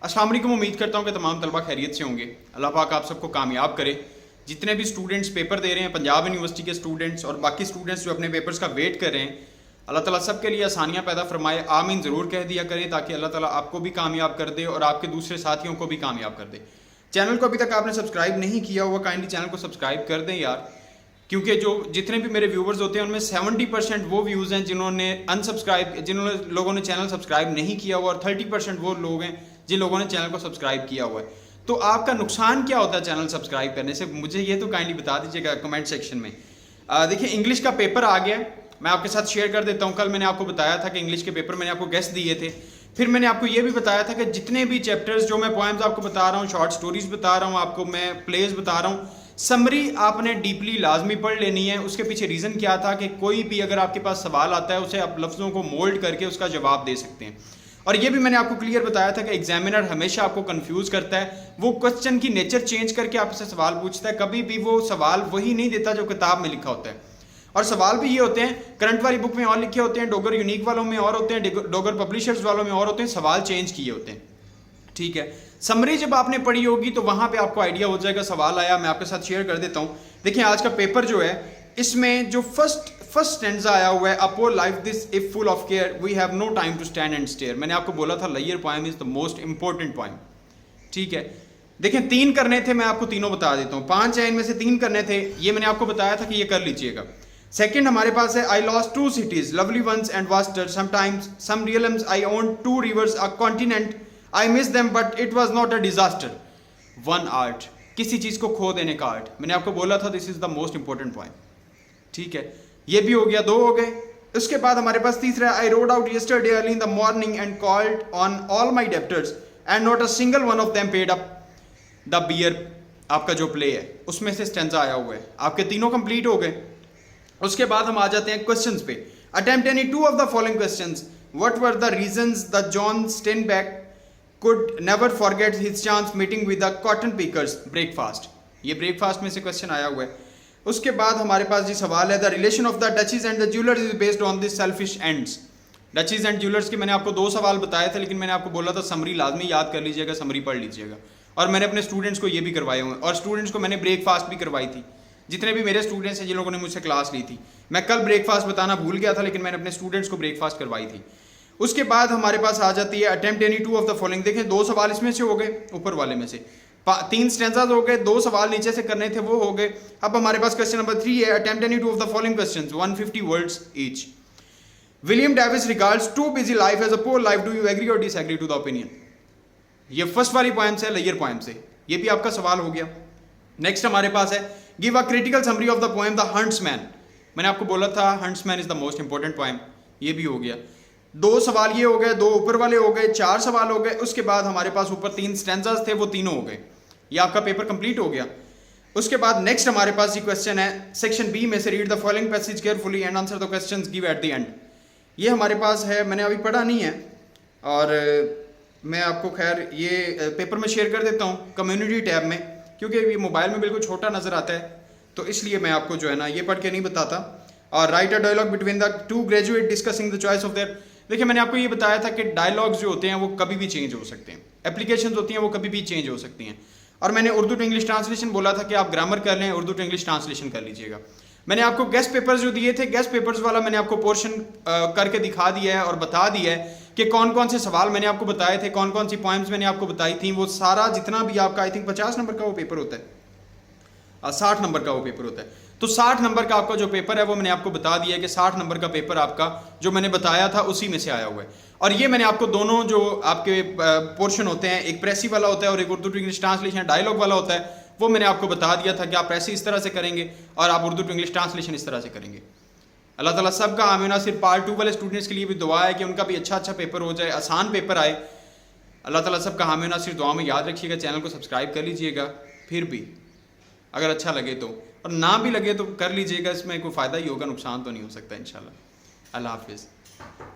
अस्सलाम वालेकुम। उम्मीद करता हूँ कि तमाम तलबा खैरियत से होंगे। अल्लाह पाक आप सबको कामयाब करे। जितने भी स्टूडेंट्स पेपर दे रहे हैं, पंजाब यूनिवर्सिटी के स्टूडेंट्स और बाकी स्टूडेंट्स जो अपने पेपर्स का वेट कर रहे हैं, अल्लाह ताला सबके लिए आसानियाँ पैदा फरमाए। आमीन ज़रूर कह दिया करें ताकि अल्लाह ताला आपको भी कामयाब कर दे और आपके दूसरे साथियों को भी कामयाब कर दे। चैनल को अभी तक आपने सब्सक्राइब नहीं किया हुआ, काइंडली चैनल को सब्सक्राइब कर दें यार, क्योंकि जो जितने भी मेरे व्यूवर्स होते हैं उनमें 70% वो व्यूज़ हैं जिन्होंने लोगों ने चैनल सब्सक्राइब नहीं किया हुआ और 30% वो लोग हैं जिन लोगों ने चैनल को सब्सक्राइब किया हुआ है। तो आपका नुकसान क्या होता है चैनल सब्सक्राइब करने से, मुझे ये तो काइंडली बता दीजिएगा कमेंट सेक्शन में। देखिए, इंग्लिश का पेपर आ गया, मैं आपके साथ शेयर कर देता हूँ। कल मैंने आपको बताया था कि इंग्लिश के पेपर मैंने आपको गेस्ट दिए थे। फिर मैंने आपको ये भी बताया था कि जितने भी चैप्टर्स जो मैं पोएम्स आपको बता रहा हूँ, शॉर्ट स्टोरीज बता रहा हूँ, आपको मैं प्लेज बता रहा हूँ, समरी आपने डीपली लाजमी पढ़ लेनी है। उसके पीछे रीज़न क्या था कि कोई भी अगर आपके पास सवाल आता है उसे आप लफ्ज़ों को मोल्ड करके उसका जवाब दे सकते हैं। और ये भी मैंने आपको क्लियर बताया था कि एग्जामिनर हमेशा आपको कंफ्यूज करता है, वो क्वेश्चन की नेचर चेंज करके आपसे सवाल पूछता है, कभी भी वो सवाल वही नहीं देता जो किताब में लिखा होता है। और सवाल भी ये होते हैं, करंट वाली बुक में और लिखे होते हैं, डोगर यूनिक वालों में और होते हैं, डोगर पब्लिशर्स वालों में और होते हैं, सवाल चेंज किए होते हैं। ठीक है, समरी जब आपने पढ़ी होगी तो वहां पे आपको आइडिया हो जाएगा। सवाल आया, मैं आपके साथ शेयर कर देता हूं। देखिए, आज का पेपर जो है इसमें जो फर्स्ट स्टैंजा आया हुआ है, अपो life this if full of care we have no time to stand and stare. मैंने आपको बोला था लयर poem is the most important poem. ठीक है, देखिए 3 करने थे, मैं आपको तीनों बता देता हूँ। 5 है इनमें से 3 करने थे, ये मैंने आपको बताया था कि ये कर लीजिएगा। सेकंड हमारे पास है I lost 2 cities, lovely ones and vaster, sometimes some realms I owned 2 rivers, a continent, I miss them but it was not a disaster. 1 art, किसी चीज को खो देने का आर्ट। मैंने आपको बोला था this is the most important point. ठीक है, ये भी हो गया, 2 हो गए। उसके बाद हमारे पास तीसरा I rode out yesterday early in the morning and called on all my debtors and not a single one of them paid up the beer। आपका जो प्ले है उसमें से स्टैंजा आया हुआ है, आपके तीनों कंप्लीट हो गए। उसके बाद हम आ जाते हैं क्वेश्चंस पे। Attempt any 2 of the following questions. What were the reasons that John Steinbeck could never forget his chance meeting with the cotton pickers? Breakfast, ये ब्रेकफास्ट में से क्वेश्चन आया हुआ है। उसके बाद हमारे पास जी सवाल है the relation of the duchess and the jewellers is based on this selfish ends. Duchess and jewellers के मैंने आपको 2 सवाल बताए थे, लेकिन मैंने आपको बोला था समरी लाजमी याद कर लीजिएगा, समरी पढ़ लीजिएगा। और मैंने अपने स्टूडेंट्स को ये भी करवाए हुए हैं, और स्टूडेंट्स को मैंने ब्रेकफास्ट भी करवाई थी। जितने भी मेरे स्टूडेंट्स हैं जिन लोगों ने मुझसे क्लास ली थी, मैं कल ब्रेकफास्ट बताना भूल गया था, लेकिन मैंने अपने स्टूडेंट्स को ब्रेकफास्ट करवाई थी। उसके बाद हमारे पास आ जाती है attempt any 2 of the following। देखें, 2 सवाल इसमें से हो गए, ऊपर वाले में से 3 स्टैंजास हो गए, 2 सवाल नीचे से करने थे वो हो गए। अब हमारे पास क्वेश्चन नंबर 3 है attempt any 2 of the following questions, 150 words each। William Davis regards to busy life as a poor life, do you agree और डिसएग्री टू द ओपिनियन। ये फर्स्ट वाली पॉइंट से, लेयर पॉइंट से, ये भी आपका सवाल हो गया। नेक्स्ट हमारे पास है give a critical summary of the poem the huntsman. मैंने आपको बोला था huntsman is the most important poem, ये भी हो गया। 2 सवाल ये हो गए, 2 ऊपर वाले हो गए, 4 सवाल हो गए। उसके बाद हमारे पास ऊपर 3 स्टैंजास थे, वो तीनों हो गए। ये आपका पेपर कंप्लीट हो गया। उसके बाद नेक्स्ट हमारे पास ये क्वेश्चन है सेक्शन बी में से, read the following passage carefully and answer the questions give at the end. ये हमारे पास है, मैंने अभी पढ़ा नहीं है, और मैं आपको खैर ये पेपर में शेयर कर देता हूँ कम्युनिटी टैब में, क्योंकि ये मोबाइल में बिल्कुल छोटा नजर आता है, तो इसलिए मैं आपको जो है ना ये पढ़ के नहीं बताता। और write a dialogue between the 2 graduate discussing the choice of there. देखिए, मैंने आपको ये बताया था कि डायलॉग्स जो होते हैं वो कभी भी चेंज हो सकते हैं, एप्लीकेशंस होती हैं वो कभी भी चेंज हो सकती हैं। और मैंने उर्दू टू इंग्लिश ट्रांसलेशन बोला था कि आप ग्रामर कर लें, उर्दू टू इंग्लिश ट्रांसलेशन कर लीजिएगा। मैंने आपको गेस्ट पेपर्स जो दिए थे, गेस्ट पेपर्स वाला मैंने आपको पोर्शन करके दिखा दिया है और बता दिया है कि कौन कौन से सवाल मैंने आपको बताए थे, कौन कौन सी पॉइंट्स मैंने आपको बताई थी। वो सारा जितना भी आपका आई थिंक 50 नंबर का वो पेपर होता है, 60 नंबर का वो पेपर होता है। तो 60 नंबर का आपका जो पेपर है वो मैंने आपको बता दिया है कि 60 नंबर का पेपर आपका जो मैंने बताया था उसी में से आया हुआ है। और ये मैंने आपको दोनों जो आपके पोर्शन होते हैं, एक प्रेसी वाला होता है और एक Urdu to English translation dialogue वाला होता है, वो मैंने आपको बता दिया था कि आप प्रेसी इस तरह से करेंगे और आप उर्दू टू इंग्लिश ट्रांसलेशन इस तरह से करेंगे। अल्लाह ताला सबका आमीन। सिर्फ पार्ट 2 वाले स्टूडेंट्स के लिए भी दुआ है कि उनका भी अच्छा पेपर हो जाए, आसान पेपर आए। अल्लाह ताला सबका आमीन। सिर्फ दुआ में याद रखिएगा, चैनल को सब्सक्राइब कर लीजिएगा, फिर भी अगर अच्छा लगे तो, और ना भी लगे तो कर लीजिएगा, इसमें कोई फ़ायदा ही होगा, नुकसान तो नहीं हो सकता इंशाल्लाह। अल्लाह हाफिज़।